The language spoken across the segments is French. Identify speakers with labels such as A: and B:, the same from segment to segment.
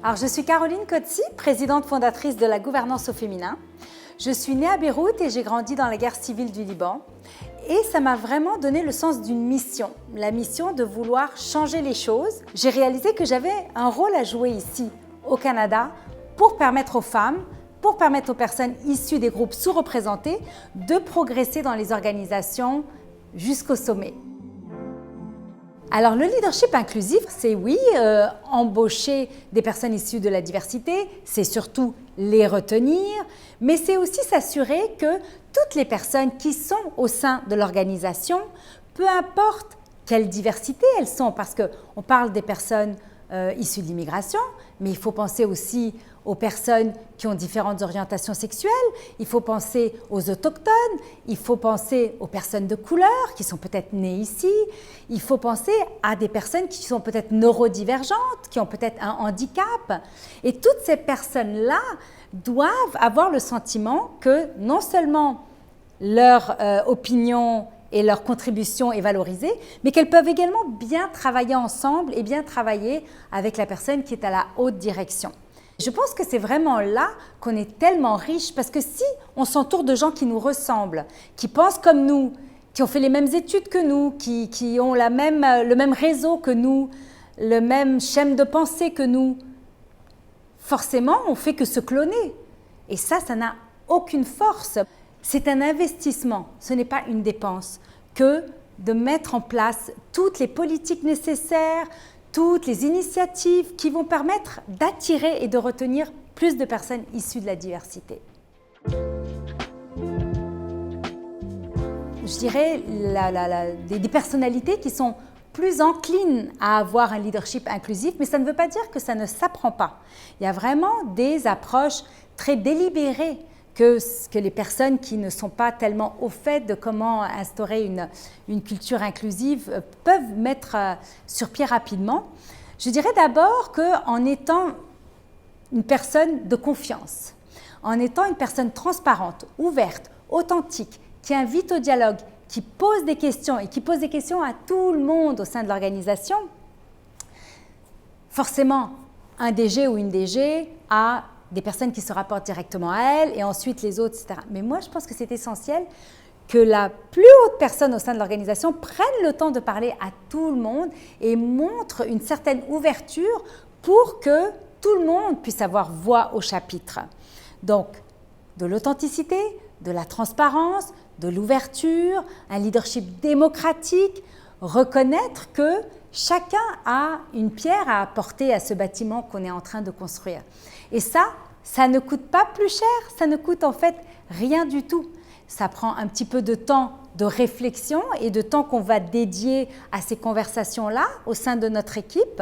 A: Alors, je suis Caroline Cotzi, présidente fondatrice de la gouvernance au féminin. Je suis née à Beyrouth et j'ai grandi dans la guerre civile du Liban. Et ça m'a vraiment donné le sens d'une mission, la mission de vouloir changer les choses. J'ai réalisé que j'avais un rôle à jouer ici, au Canada, pour permettre aux femmes, pour permettre aux personnes issues des groupes sous-représentés de progresser dans les organisations jusqu'au sommet. Alors, le leadership inclusif, c'est oui, embaucher des personnes issues de la diversité, c'est surtout les retenir, mais c'est aussi s'assurer que toutes les personnes qui sont au sein de l'organisation, peu importe quelle diversité elles sont, parce qu'on parle des personnes issues de l'immigration, mais il faut penser aussi aux personnes qui ont différentes orientations sexuelles, il faut penser aux autochtones, il faut penser aux personnes de couleur qui sont peut-être nées ici, il faut penser à des personnes qui sont peut-être neurodivergentes, qui ont peut-être un handicap. Et toutes ces personnes-là doivent avoir le sentiment que non seulement leur opinion et leur contribution est valorisée, mais qu'elles peuvent également bien travailler ensemble et bien travailler avec la personne qui est à la haute direction. Je pense que c'est vraiment là qu'on est tellement riche, parce que si on s'entoure de gens qui nous ressemblent, qui pensent comme nous, qui ont fait les mêmes études que nous, qui ont le même réseau que nous, le même schème de pensée que nous, forcément, on ne fait que se cloner. Et ça n'a aucune force. C'est un investissement, ce n'est pas une dépense, que de mettre en place toutes les politiques nécessaires, toutes les initiatives qui vont permettre d'attirer et de retenir plus de personnes issues de la diversité. Je dirais des personnalités qui sont plus enclines à avoir un leadership inclusif, mais ça ne veut pas dire que ça ne s'apprend pas. Il y a vraiment des approches très délibérées que les personnes qui ne sont pas tellement au fait de comment instaurer une culture inclusive peuvent mettre sur pied rapidement. Je dirais d'abord qu'en étant une personne de confiance, en étant une personne transparente, ouverte, authentique, qui invite au dialogue, qui pose des questions et qui pose des questions à tout le monde au sein de l'organisation, forcément, un DG ou une DG a des personnes qui se rapportent directement à elle, et ensuite les autres, etc. Mais moi, je pense que c'est essentiel que la plus haute personne au sein de l'organisation prenne le temps de parler à tout le monde et montre une certaine ouverture pour que tout le monde puisse avoir voix au chapitre. Donc, de l'authenticité, de la transparence, de l'ouverture, un leadership démocratique, reconnaître que chacun a une pierre à apporter à ce bâtiment qu'on est en train de construire. Et ça ne coûte pas plus cher, ça ne coûte en fait rien du tout. Ça prend un petit peu de temps de réflexion et de temps qu'on va dédier à ces conversations-là au sein de notre équipe.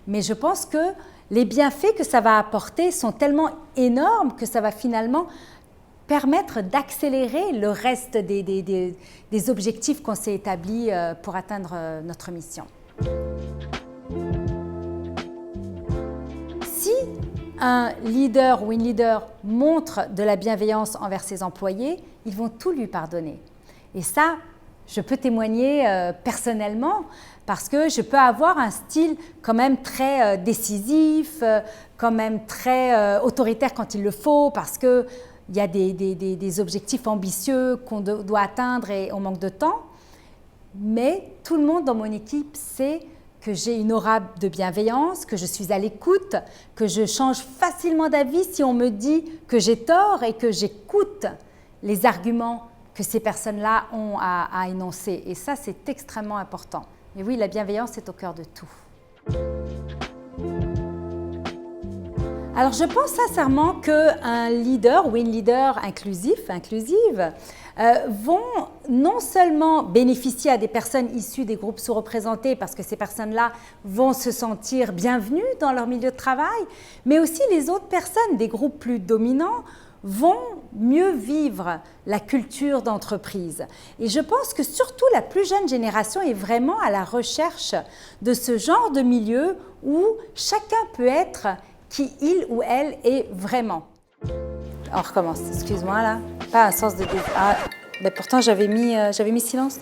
A: Mais je pense que les bienfaits que ça va apporter sont tellement énormes que ça va finalement permettre d'accélérer le reste des objectifs qu'on s'est établis pour atteindre notre mission. Si un leader ou une leader montre de la bienveillance envers ses employés, ils vont tout lui pardonner. Et ça, je peux témoigner personnellement, parce que je peux avoir un style quand même très décisif, quand même très autoritaire quand il le faut, parce qu'il y a des objectifs ambitieux qu'on doit atteindre et on manque de temps. Mais tout le monde dans mon équipe sait que j'ai une aura de bienveillance, que je suis à l'écoute, que je change facilement d'avis si on me dit que j'ai tort et que j'écoute les arguments que ces personnes-là ont à énoncer. Et ça, c'est extrêmement important. Et oui, la bienveillance est au cœur de tout. Alors, je pense sincèrement qu'un leader ou une leader inclusive, vont non seulement bénéficier à des personnes issues des groupes sous-représentés, parce que ces personnes-là vont se sentir bienvenues dans leur milieu de travail, mais aussi les autres personnes des groupes plus dominants vont mieux vivre la culture d'entreprise. Et je pense que surtout la plus jeune génération est vraiment à la recherche de ce genre de milieu où chacun peut être qui il ou elle est vraiment. On recommence, excuse-moi là. Pas un sens de... Ah, mais pourtant j'avais mis silence.